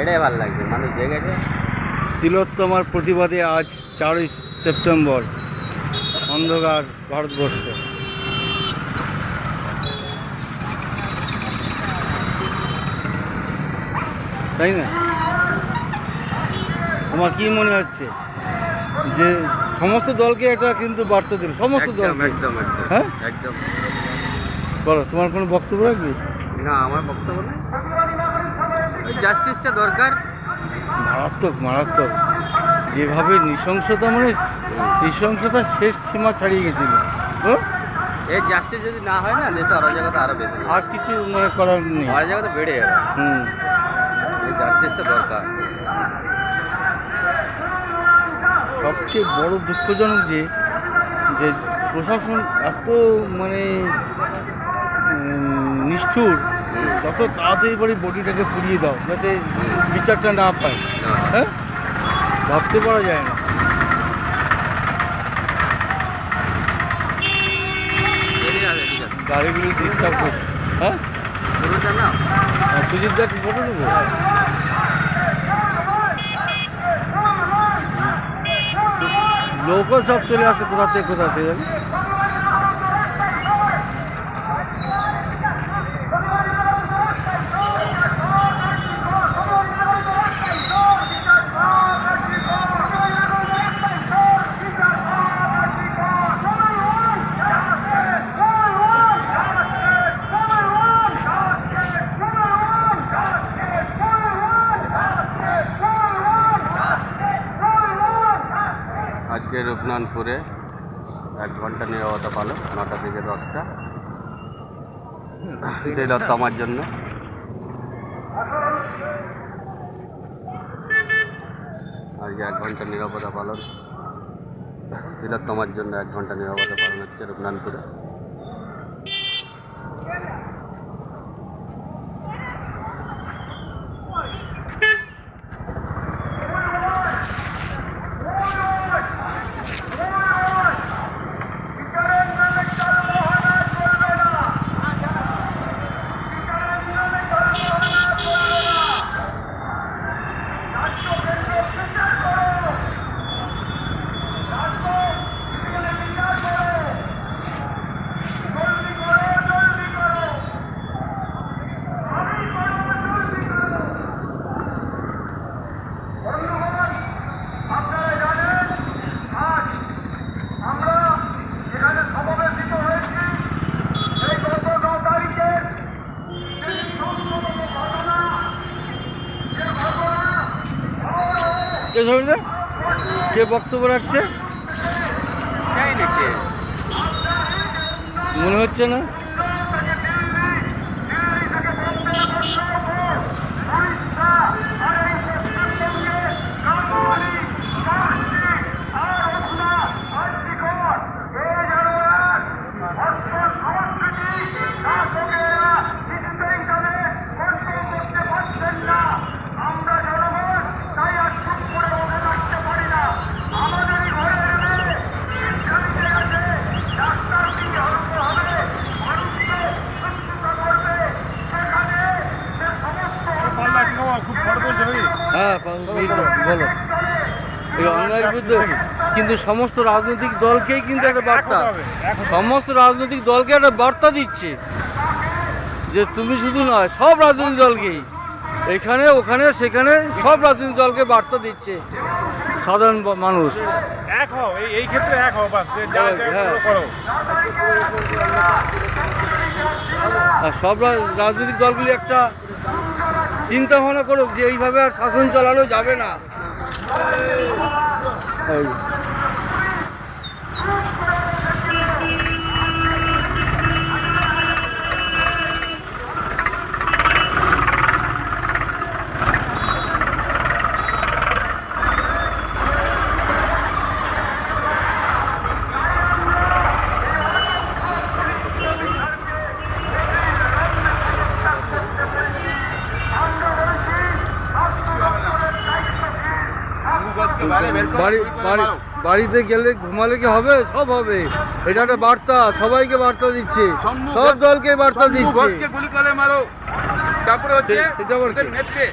এটাই ভালো লাগছে, মানুষ জেগেছে। তিলোত্তমার প্রতিবাদে আজ 4ই সেপ্টেম্বর অন্ধকার ভারতবর্ষ। তাই না? তোমার কি মনে হচ্ছে যে সমস্ত দলকে এটা কিন্তু বার্তা দিল, সমস্ত দল? একদম একদম হ্যাঁ একদম। বলো, তোমার কোনো বক্তব্য রাখবে? না, আমার বক্তব্য নেই, জাস্টিসটা দরকার। মারাত্মক মারাত্মক, যেভাবে নৃশংসতা, মানে নৃশংসতার শেষ সীমা ছাড়িয়ে গেছিল। এই জাস্টিস যদি না হয় না, দেশে অরাজকতা আরো বেশি, আর কিছু মানে করার নেই, অরাজকতা বেড়ে যাবে। এই জাস্টিসটা দরকার। সবচেয়ে বড় দুঃখজনক যে যে প্রশাসন এত মানে নিষ্ঠুর, যত তাড়াতাড়ি করে বডিটাকে পুড়িয়ে দাও যাতে বিচারটা না পায়। হ্যাঁ, ভাবতে পারা যায় না। গাড়িগুলি ডিস্টার্ব করছে। হ্যাঁ, সুজিত দা, ফটো নেবো? লোকও সব চলে আসে কোথা থেকে জানি। আজকে রূপনারায়ণপুরে 1 ঘন্টা নীরবতা পালন, 9টা থেকে 10টা, তিলোত্তমার জন্য। আজকে 1 ঘন্টা নীরবতা পালন, তিলোত্তমার জন্য 1 ঘন্টা নীরবতা পালন হচ্ছে রূপনারায়ণপুরে। কে বক্তব্য রাখছে মনে হচ্ছে না? হ্যাঁ, বলো। এই অন্যায়ের বিরুদ্ধে কিন্তু সমস্ত রাজনৈতিক দলকেই কিন্তু একটা বার্তা, সমস্ত রাজনৈতিক দলকে একটা বার্তা দিচ্ছে যে তুমি শুধু নয়, সব রাজনৈতিক দলকেই, এখানে ওখানে সেখানে সব রাজনৈতিক দলকে বার্তা দিচ্ছে সাধারণ মানুষ। এক হও, এই ক্ষেত্রে এক হও, বাস করো। আর সব রাজনৈতিক দলগুলি একটা চিন্তা ভাবনা করুক যে এইভাবে আর শাসন চালানো যাবে না। বাড়িতে গেলে ঘুমালে কি হবে? সব হবে। এটা একটা বার্তা, সবাইকে বার্তা দিচ্ছে, সব দলকে বার্তা দিচ্ছে। গুলি করে মারো, তারপরে হচ্ছে সেটা আবার কি? নেত্রে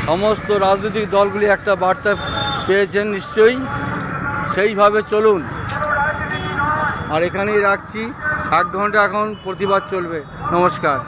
সমস্ত রাজনৈতিক দলগুলি একটা বার্তা পেয়েছেন নিশ্চয়ই, সেইভাবে চলুন। আর এখানেই রাখছি, 1 ঘন্টা এখন প্রতিবাদ চলবে। নমস্কার।